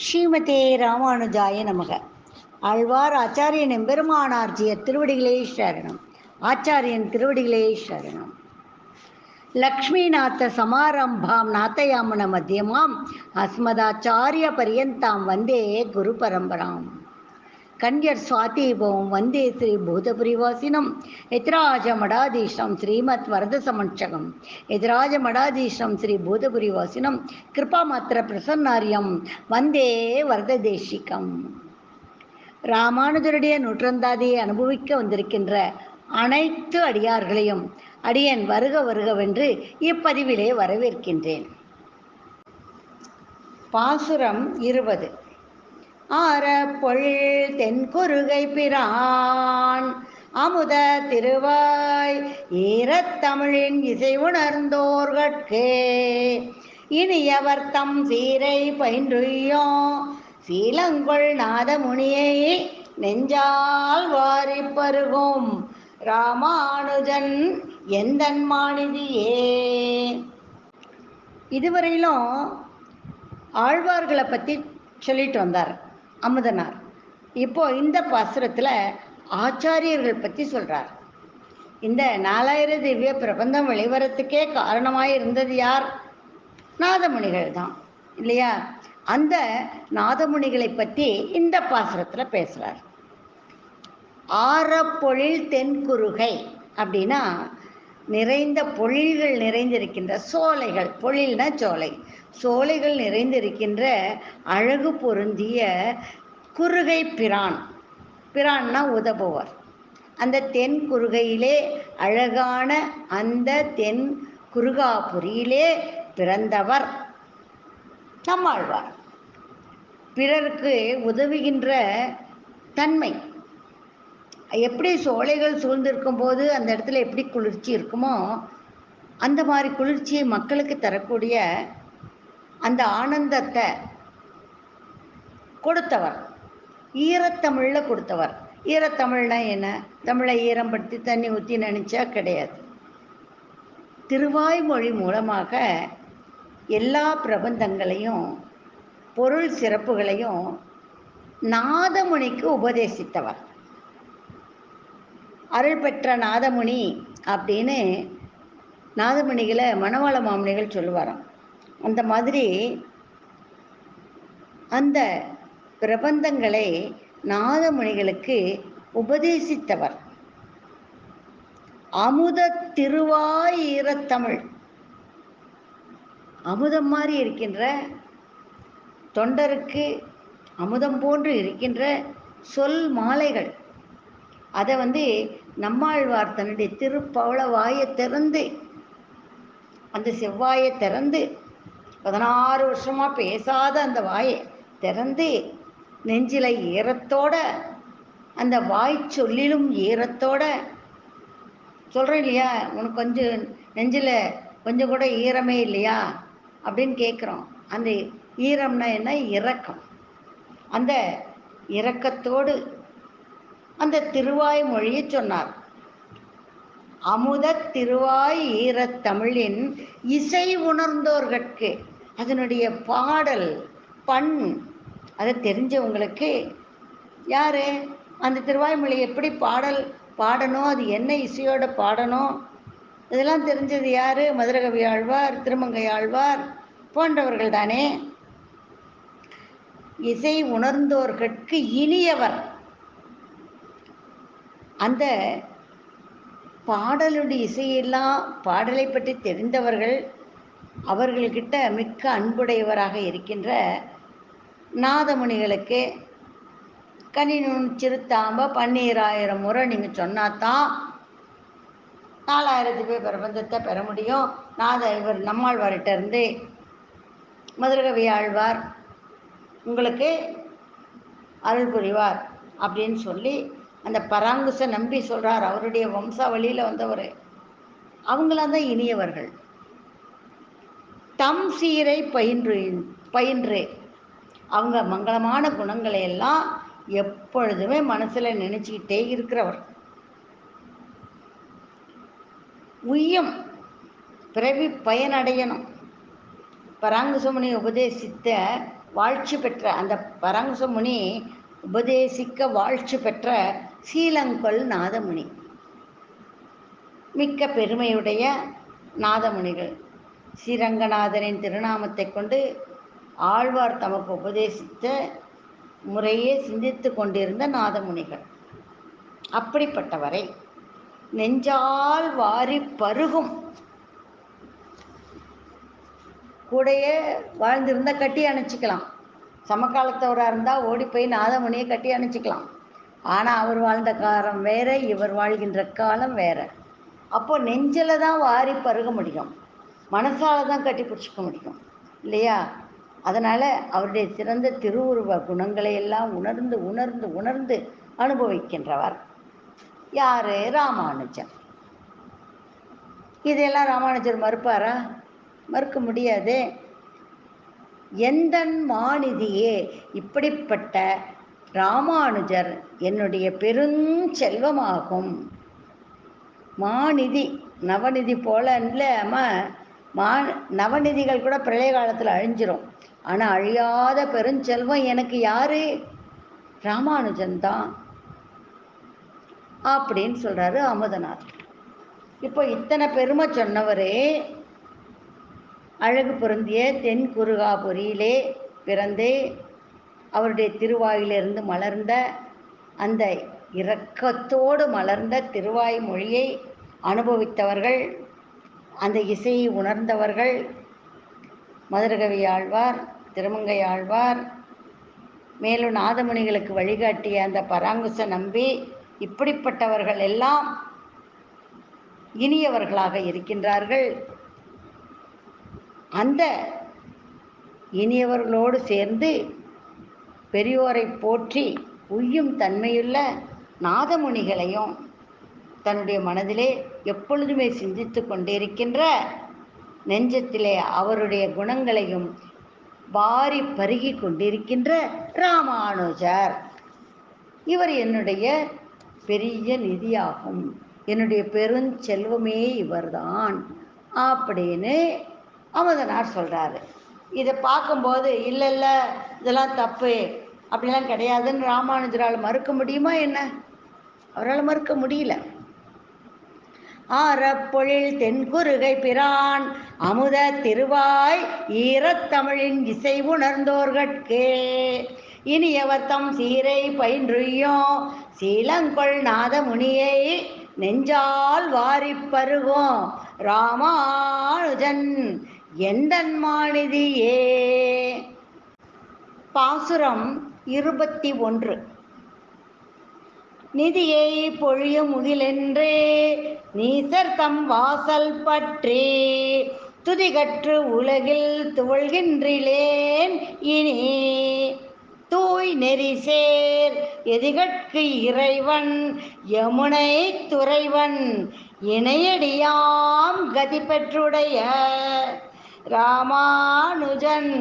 ஸ்ரீமதே ராமானுஜாய நமக. ஆழ்வார் ஆச்சாரியன் எம்பெருமானார்ஜிய திருவடிகளே சரணம். ஆச்சாரியன் திருவடிகளே சரணம். லக்ஷ்மீநாத சமாரம்பாம் நாத்தயாமன மத்தியமாம் அஸ்மதாச்சாரிய பரியந்தாம் வந்தே குரு பரம்பராம். கன்யர் சுவாதீபம் வந்தே ஸ்ரீ பூதபுரிவாசினம் எதிராஜ மடாதீஷம் ஸ்ரீமத் வரத சமட்சகம் எதிராஜ மடாதீஷம் ஸ்ரீ பூதபுரிவாசினம் கிருபாமாத்திர பிரசன்னாரியம் வந்தே வரத தேசிகம். ராமானுஜருடைய நூற்றந்தாதியை அனுபவிக்க வந்திருக்கின்ற அனைத்து அடியார்களையும் அடியன் வருக வருகவென்று இப்பதிவிலே வரவேற்கின்றேன். பாசுரம் 20. ஆரப்பொழில் தென்குருகை பிரான் அமுத திருவாய் ஈரத்தமிழின் இசை உணர்ந்தோர்கட்கே இனியவர் தம் சீரை பயின்றுயோ சீலங்கொள் நாதமுனியை நெஞ்சால் வாரி பருகும் ராமானுஜன் எந்தன் மாநிதியே. இதுவரையிலும் ஆழ்வார்களை பற்றி சொல்லிட்டு வந்தார் அமுதனார். இப்போ இந்த பாசுரத்தில் ஆச்சாரியர்கள் பற்றி சொல்றார். இந்த 4000 திவ்ய பிரபந்தம் வெளிவரத்துக்கே காரணமாய் இருந்தது யார்? நாதமுனிகள் தான் இல்லையா? அந்த நாதமுனிகளை பற்றி இந்த பாசுரத்தில் பேசுறார். ஆரப்பொழில் தென்குருகை அப்படின்னா நிறைந்த பொழில்கள் நிறைந்திருக்கின்ற சோலைகள். பொழில்னா சோலை. சோலைகள் நிறைந்திருக்கின்ற அழகு பொருந்திய குருகை பிரான். பிரான்னா உதவுவர். அந்த தென் குருகையிலே அழகான அந்த தென் குருகாபுரியிலே பிறந்தவர் நம்மாழ்வார். பிறருக்கு உதவுகின்ற தன்மை எப்படி சோலைகள் சூழ்ந்திருக்கும் போது அந்த இடத்துல எப்படி குளிர்ச்சி இருக்குமோ அந்த மாதிரி குளிர்ச்சியை மக்களுக்கு தரக்கூடிய அந்த ஆனந்தத்தை கொடுத்தவர். ஈரத்தமிழில் கொடுத்தவர். ஈரத்தமிழ்னா என்ன? தமிழை ஈரம்படுத்தி தண்ணி ஊற்றி நினைச்சா கிடையாது. திருவாய்மொழி மூலமாக எல்லா பிரபந்தங்களையும் பொருள் சிறப்புகளையும் நாதமுனிக்கு உபதேசித்தவர். அருள் பெற்ற நாதமுனி அப்படின்னு நாதமுனிகளை மணவாள மாமுனிகள் சொல்லுவாராம். அந்த மாதிரி அந்த பிரபந்தங்களை நாதமுனிகளுக்கு உபதேசித்தவர். அமுத திருவாய் ஈரத்தமிழ். அமுதம் மாதிரி இருக்கின்ற, தொண்டருக்கு அமுதம் போன்று இருக்கின்ற சொல் மாலைகள். அதை நம்மாழ்வார் தன்னுடைய திருப்பவள வாயை திறந்து, அந்த செவ்வாயை திறந்து 16 வருஷமா பேசாத அந்த வாயை திறந்து நெஞ்சில ஈரத்தோட, அந்த வாய் சொல்லிலும் ஈரத்தோட சொல்கிறேன் இல்லையா, உனக்கு கொஞ்சம் நெஞ்சில் கொஞ்சம் கூட ஈரமே இல்லையா அப்படின்னு கேட்குறோம். அந்த ஈரம்னா என்ன? இரக்கம். அந்த இரக்கத்தோடு அந்த திருவாய் மொழியை சொன்னார். அமுத திருவாய் ஈரத்தமிழின் இசை உணர்ந்தோர்கட்கு. அதனுடைய பாடல் பண் அதை தெரிஞ்சவங்களுக்கு யாரு அந்த திருவாய்மொழி எப்படி பாடல் பாடணும், அது என்ன இசையோட பாடணும், இதெல்லாம் தெரிஞ்சது யாரு? மதுரகவி ஆழ்வார், திருமங்கை ஆழ்வார் போன்றவர்கள் தானே. இசை உணர்ந்தோர்கட்கு இனியவர். அந்த பாடலுடைய இசையெல்லாம் பாடலை பற்றி தெரிந்தவர்கள், அவர்கள்கிட்ட மிக்க அன்புடையவராக இருக்கின்ற நாதமுனிகளுக்கு கனிநுண் சிறுத்தாம்ப 12000 முறை நீங்கள் சொன்னாதான் 4000 திவ்ய பிரபந்தத்தை பெற முடியும். இவர் நம்மாழ்வார்கிட்ட இருந்து மதுரகவி ஆழ்வார் உங்களுக்கு அருள் புரிவார் அப்படின்னு சொல்லி அந்த பராங்குச நம்பி சொல்றார். அவருடைய வம்சாவளியில் வந்தவர். அவங்களாம் தான் இனியவர்கள். தம் சீரை பயின்று அவங்க மங்களமான குணங்களை எல்லாம் எப்பொழுதுமே மனசுல நினைச்சுக்கிட்டே இருக்கிறவர். உய்யம் பிறவி பயனடையணும். பராங்குசமுனி உபதேசித்த வாழ்ச்சி பெற்ற அந்த பராங்குச முனி உபதேசிக்க வாழ்ச்சி பெற்ற சீலங்கொள் நாதமுனி, மிக்க பெருமையுடைய நாதமுனிகள். ஸ்ரீரங்கநாதனின் திருநாமத்தை கொண்டு ஆழ்வார் தமக்கு உபதேசித்த முறையே சிந்தித்து கொண்டிருந்த நாதமுனிகள். அப்படிப்பட்டவரை நெஞ்சால் வாரி பருகும், கூடையே வாழ்ந்திருந்தா கட்டி அணைச்சிக்கலாம். சமகாலத்தவராக இருந்தால் ஓடி போய் நாதமுனியை கட்டி அணைச்சிக்கலாம். ஆனால் அவர் வாழ்ந்த காலம் வேற, இவர் வாழ்கின்ற காலம் வேற. அப்போ நெஞ்சில் தான் வாரி பருக முடியும், மனசால தான் கட்டி பிடிச்சிக்க முடியும் இல்லையா? அதனால் அவருடைய சிறந்த திருவுருவ குணங்களை எல்லாம் உணர்ந்து உணர்ந்து உணர்ந்து அனுபவிக்கின்றவர் யாரு? ராமானுஜர். இதையெல்லாம் ராமானுஜர் மறுப்பாரா? மறுக்க முடியாது. எந்தன் மாநிதியே, இப்படிப்பட்ட ராமானுஜர் என்னுடைய பெருஞ்செல்வமாகும். மாநிதி, நவநிதி போல இல்லாமல் நவநிதிகள் கூட பிரளய காலத்தில் அழிஞ்சிரும். ஆனால் அழியாத பெருஞ்செல்வம் எனக்கு யாரு? ராமானுஜன் தான் அப்படின்னு சொல்றாரு அமுதனார். இப்போ இத்தனை பெருமை சொன்னவரே அழகு பொருந்திய தென் குருகாபுரியிலே பிறந்தே அவருடைய திருவாயிலிருந்து மலர்ந்த அந்த இரக்கத்தோடு மலர்ந்த திருவாய் மொழியை அனுபவித்தவர்கள், அந்த இசையை உணர்ந்தவர்கள் மதுரகவி ஆழ்வார், திருமங்கை ஆழ்வார், மேலும் நாதமுனிகளுக்கு வழிகாட்டிய அந்த பராங்குச நம்பி, இப்படிப்பட்டவர்கள் எல்லாம் இனியவர்களாக இருக்கின்றார்கள். அந்த இனியவர்களோடு சேர்ந்து பெரியோரை போற்றி உய்யும் தன்மையுள்ள நாதமுனிகளையும் தன்னுடைய மனதிலே எப்பொழுதுமே சிந்தித்து கொண்டிருக்கின்ற, நெஞ்சத்திலே அவருடைய குணங்களையும் வாரி பருகி கொண்டிருக்கின்ற ராமானுஜர், இவர் என்னுடைய பெரிய நிதியாகும், என்னுடைய பெருஞ்செல்வமே இவர்தான் அப்படின்னு அமுதனார் சொல்கிறாரு. இதை பார்க்கும்போது இல்லை இல்லை இதெல்லாம் தப்பு அப்படிலாம் கிடையாதுன்னு ராமானுஜரால் மறுக்க முடியுமா என்ன? அவரால் மறுக்க முடியல. ஆரப்பொழில் தென்குருகை பிரான் அமுத திருவாய் ஈரத்தமிழின் இசை உணர்ந்தோர்கட்கே இனியவர்த்தம் சீரை பயின்றுயோ சீலங்கொள் நாதமுனியை நெஞ்சால் வாரி பருகும் ராமானுஜன் எந்தன் மாநிதியே. பாசுரம் 21. நிதியை பொழியும் முகிலென்றே நீசர் தம் வாசல் பற்றி துதிகற்று உலகில் துவழ்கின்றிலேன் இனி தூய் நெறிசேர் எதிகட்கு இறைவன் யமுனை துறைவன் இணையடியாம் கதி பெற்றுடைய ராமானுஜன்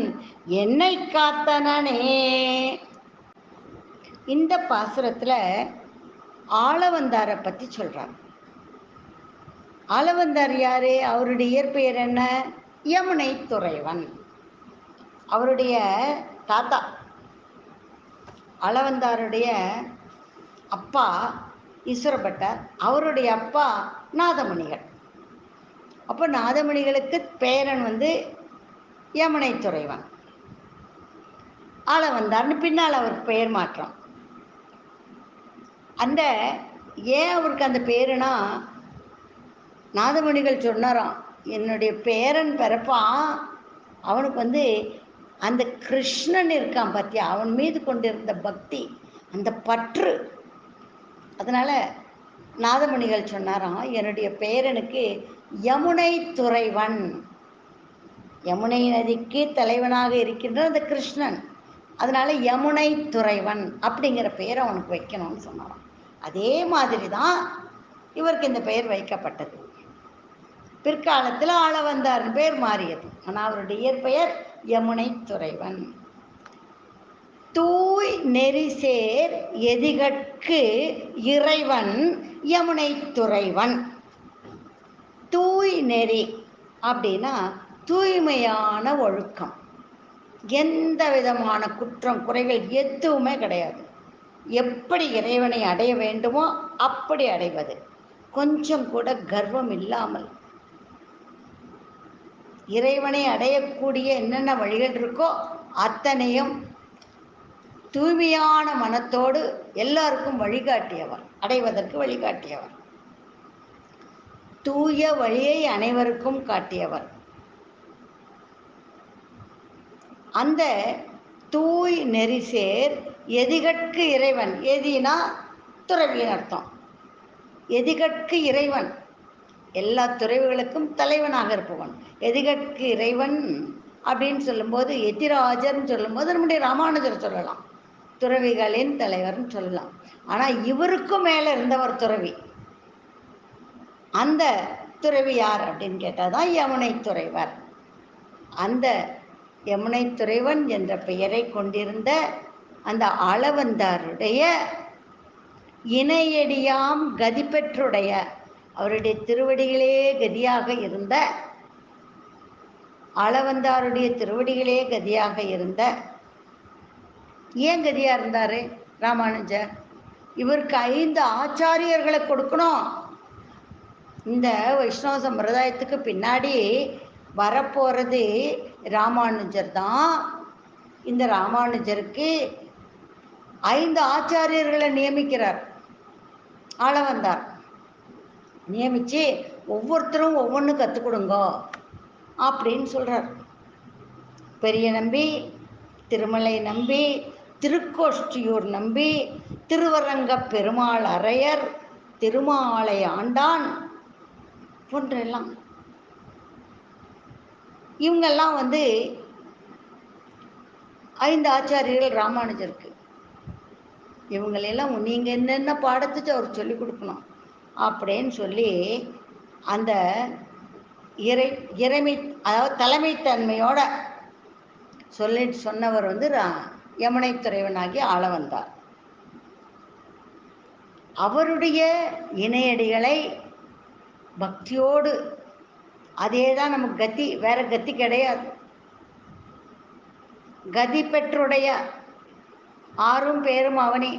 என்னை காத்தனனே. இந்த பாசுரத்தில் ஆளவந்தாரை பற்றி சொல்கிறார். ஆளவந்தார் யாரு? அவருடைய இயற்பெயர் என்ன? யமுனை துறைவன். அவருடைய தாத்தா ஆளவந்தாருடைய அப்பா ஈஸ்வரப்பட்டார், அவருடைய அப்பா நாதமுனிகள். அப்போ நாதமுனிகளுக்கு பேரன் யமுனை துறைவன். ஆளவந்தார்னு பின்னால் அவருக்கு பெயர் மாற்றம். அந்த ஏன் அவருக்கு அந்த பேருனா, நாதமுனிகள் சொன்னாராம், என்னுடைய பேரன் பிறப்பான், அவனுக்கு அந்த கிருஷ்ணன் இருக்கான் பத்தியா, அவன் மீது கொண்டிருந்த பக்தி, அந்த பற்று. அதனால் நாதமுனிகள் சொன்னாராம், என்னுடைய பேரனுக்கு யமுனை துறைவன், யமுனை நதிக்கு தலைவனாக இருக்கின்ற அந்த கிருஷ்ணன், அதனால் யமுனை துறைவன் அப்படிங்கிற பெயரை அவனுக்கு வைக்கணும்னு சொன்னாராம். அதே மாதிரி தான் இவருக்கு இந்த பெயர் வைக்கப்பட்டது. பிற்காலத்தில் ஆளவந்தார் பேர் மாறியது. ஆனால் அவருடைய இயற்பெயர் யமுனை துறைவன். தூய் நெறிசேர் எதிகட்கு இறைவன் யமுனை துறைவன். தூய் நெறி அப்படின்னா தூய்மையான ஒழுக்கம். எந்த விதமான குற்றம் குறைகள் எதுவுமே கிடையாது. எப்படி இறைவனை அடைய வேண்டுமோ அப்படி அடைவது, கொஞ்சம் கூட கர்வம் இல்லாமல். இறைவனை அடையக்கூடிய என்னென்ன வழிகள் இருக்கோ அத்தனையும் தூய்மையான மனத்தோடு எல்லாருக்கும் வழிகாட்டியவர், அடைவதற்கு வழிகாட்டியவர், தூய வழியை அனைவருக்கும் காட்டியவர். அந்த தூய் நெறிசேர் எதிகட்கு இறைவன், எதினா துறவியின் அர்த்தம். எதிகட்கு இறைவன், எல்லா துறவிகளுக்கும் தலைவனாக இருப்பவன். எதிகட்கு இறைவன் அப்படின்னு சொல்லும்போது, எதிராஜர்ன்னு சொல்லும்போது நம்முடைய ராமானுஜர் சொல்லலாம், துறவிகளின் தலைவர்னு சொல்லலாம். ஆனால் இவருக்கும் மேலே இருந்தவர் துறவி. அந்த துறவி யார் அப்படின்னு கேட்டால் தான் யமுனை துறைவர். அந்த யமுனை துறைவன் என்ற பெயரை கொண்டிருந்த அந்த ஆளவந்தாருடைய இணையடியாம் கதி பெற்றுடைய, அவருடைய திருவடிகளே கதியாக இருந்த, ஆளவந்தாருடைய திருவடிகளே கதியாக இருந்த, ஏன் கதியா இருந்தாரு ராமானுஜர்? இவருக்கு 5 ஆச்சாரியர்களை கொடுக்கணும். இந்த வைஷ்ணவ சம்பிரதாயத்துக்கு பின்னாடி வரப்போகிறது ராமானுஜர் தான். இந்த ராமானுஜருக்கு 5 ஆச்சாரியர்களை நியமிக்கிறார் ஆளவந்தார். நியமித்து ஒவ்வொருத்தரும் ஒவ்வொன்று கற்றுக் கொடுங்க அப்படின்னு சொல்கிறார். பெரிய நம்பி, திருமலை நம்பி, திருக்கோஷ்டியூர் நம்பி, திருவரங்க பெருமாள் அரையர், திருமாலை ஆண்டான் போன்றெல்லாம் இவங்கெல்லாம் 5 ஆச்சாரியர்கள் ராமானுஜருக்கு. இவங்களெல்லாம் நீங்கள் என்னென்ன பாடத்துக்கு அவர் சொல்லிக் கொடுக்கணும் அப்படின்னு சொல்லி அந்த இறைமை, அதாவது தலைமைத்தன்மையோட சொன்னவர் யமுனை துறைவனாகி ஆளவந்தார். அவருடைய இணையடிகளை பக்தியோடு, அதே தான் நமக்கு கதி, வேற கதி கிடையாது. கதி பெற்றுடைய, ஆறும் பேரும் அவனே,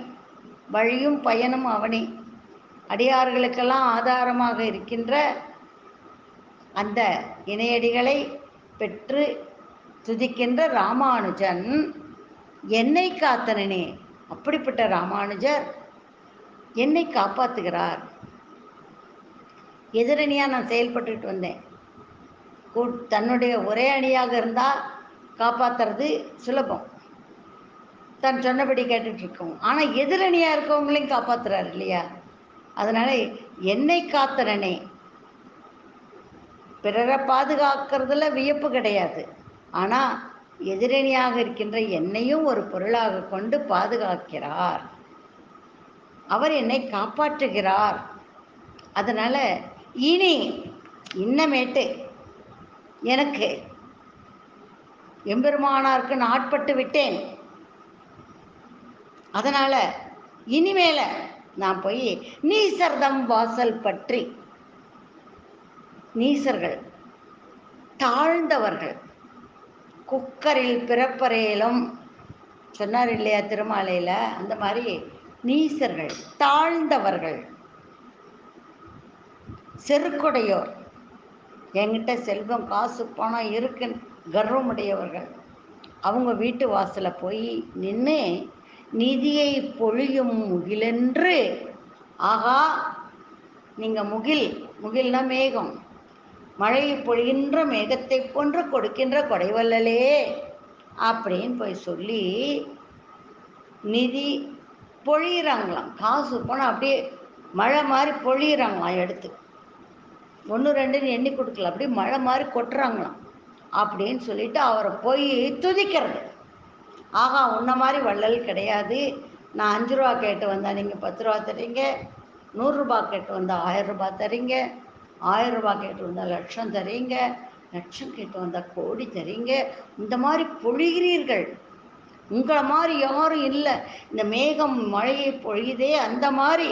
வழியும் பயனும் அவனே, அடியார்களுக்கெல்லாம் ஆதாரமாக இருக்கின்ற அந்த இணையடிகளை பெற்று துதிக்கின்ற ராமானுஜன் என்னை காத்தனனே. அப்படிப்பட்ட ராமானுஜர் என்னை காப்பாற்றுகிறார். எதிரணியாக நான் செயல்பட்டுட்டு வந்தேன். தன்னுடைய ஒரே அணியாக இருந்தால் காப்பாற்றுறது சுலபம், தன் சொன்னபடி கேட்டுட்ருக்கோம். ஆனால் எதிரணியாக இருக்கவங்களையும் காப்பாற்றுறாரு இல்லையா? அதனால் என்னை காத்தனனே, பிறரை பாதுகாக்கிறதுல வியப்பு கிடையாது. ஆனால் எதிரணியாக இருக்கின்ற என்னையும் ஒரு பொருளாக கொண்டு பாதுகாக்கிறார், அவர் என்னை காப்பாற்றுகிறார். அதனால் இனி இன்னமேட்டு எனக்கு எம்பெருமானாருக்கு நான் ஆட்பட்டு விட்டேன். அதனால் இனிமேல நான் போய் நீசர்தம் வாசல் பற்றி, நீசர்கள் தாழ்ந்தவர்கள், குக்கரில் பிறப்பறையிலும் சொன்னார் இல்லையா திருமாலையில், அந்த மாதிரி நீசர்கள், தாழ்ந்தவர்கள், செருக்குடையோர், என்கிட்ட செல்வம் காசு பணம் இருக்குன்னு கர்வமுடையவர்கள், அவங்க வீட்டு வாசலை போய் நின்று நிதியை பொழியும் முகிலென்று, ஆகா நீங்கள் முகில்னா மேகம், மழையை பொழிகின்ற மேகத்தை போன்று கொடுக்கின்ற கொடைவல்லலே அப்படின்னு போய் சொல்லி நிதி பொழியிறாங்களாம். காசு போனால் அப்படியே மழை மாதிரி பொழியிறாங்களாம். எடுத்து 1 2ன்னு எண்ணி கொடுக்கல, அப்படியே மழை மாதிரி கொட்டுறாங்களாம். அப்படின்னு சொல்லிட்டு அவரை போய் துதிக்கிறது. ஆகா, உன்ன மாதிரி வள்ளல் கிடையாது. நான் 5 ரூபா கேட்டு வந்தால் நீங்கள் 10 ரூபா தரீங்க, 100 ரூபா கேட்டு வந்தால் 1000 ரூபாய் தரீங்க, 1000 ரூபாய் கேட்டு வந்தால் லட்சம் தரீங்க, லட்சம் கேட்டு வந்தால் கோடி தரீங்க. இந்த மாதிரி பொழிகிறீர்கள், உங்களை மாதிரி யாரும் இல்லை. இந்த மேகம் மழையை பொழியுதே, அந்த மாதிரி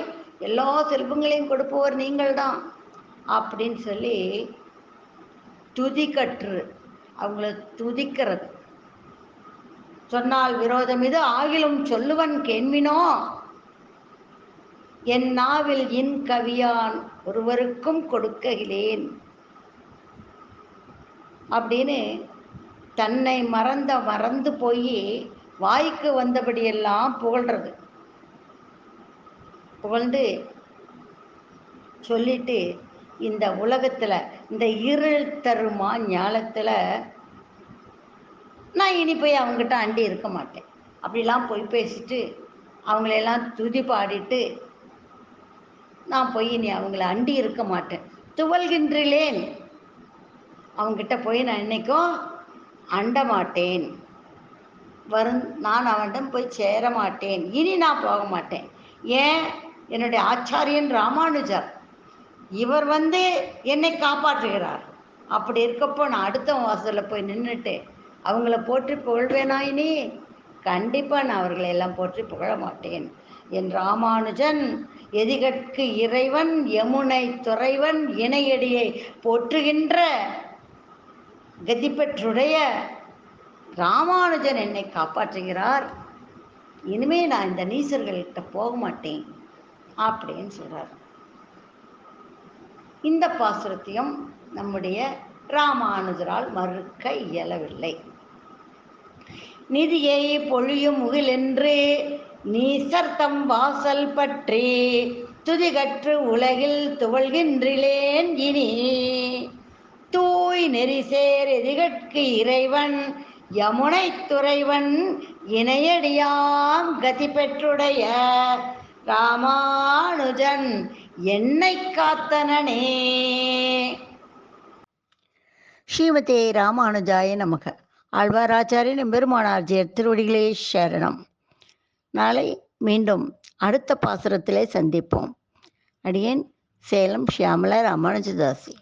எல்லா செல்வங்களையும் கொடுப்பவர் நீங்கள் தான் அப்படின்னு சொல்லி துதி கற்று அவங்கள துதிக்கிறது. சொன்னால் விரோதம் இது ஆகிலும் சொல்லுவன் கேண்மினோ, என் நாவில் இன் கவியான் ஒருவருக்கும் கொடுக்ககிலேன் அப்படின்னு தன்னை மறந்து போய் வாய்க்கு வந்தபடியெல்லாம் புகழ்றது. புகழ்ந்து சொல்லிட்டு இந்த உலகத்துல இந்த இருள் தருமா ஞாலத்துல நான் இனி போய் அவங்ககிட்ட அண்டி இருக்க மாட்டேன் அப்படிலாம் போய் பேசிட்டு அவங்களெல்லாம் துதி பாடிட்டு நான் போய் இனி அவங்கள அண்டி இருக்க மாட்டேன். துவல்கின்றேன், அவங்ககிட்ட போய் நான் என்னைக்கும் அண்ட மாட்டேன், நான் அவனிடம் போய் சேர மாட்டேன், இனி நான் போக மாட்டேன். ஏன்? என்னுடைய ஆச்சாரியன் ராமானுஜர் இவர் என்னை காப்பாற்றுகிறார். அப்படி இருக்கப்போ நான் அடுத்த வாசலில் போய் நின்றுட்டு அவங்கள போற்றி புகழ்வேனா? இனி கண்டிப்பாக நான் அவர்களை எல்லாம் போற்றி புகழ மாட்டேன். என் ராமானுஜன் எதிகட்கு இறைவன் யமுனை துறைவன் இணையடியை போற்றுகின்ற கதி பெற்றுடைய ராமானுஜன் என்னை காப்பாற்றுகிறார். இனிமே நான் இந்த நீசர்கள்கிட்ட போக மாட்டேன் அப்படின்னு சொல்றார். இந்த பாசுரத்தையும் நம்முடைய ராமானுஜரால் மறுக்க இயலவில்லை. நிதியை பொழியும் முகிலென்று நீசர் தம் வாசல் பற்றி துதிகற்று உலகில் துவள்கின்றிலேன் இனி, தூய் நெறிசேர் எதிகட்கு இறைவன் யமுனை துறைவன் இணையடியாம் கதி பெற்றுடைய ராமானுஜன் என்னை காத்தனனே. ஸ்ரீமதே ராமானுஜாய நமக. ஆழ்வாராச்சாரியன் எம்பெருமானார் திருவடிகளே சரணம். நாளை மீண்டும் அடுத்த பாசுரத்திலே சந்திப்போம். அடியேன் சேலம் ஷியாமலா ராமானுஜதாசி.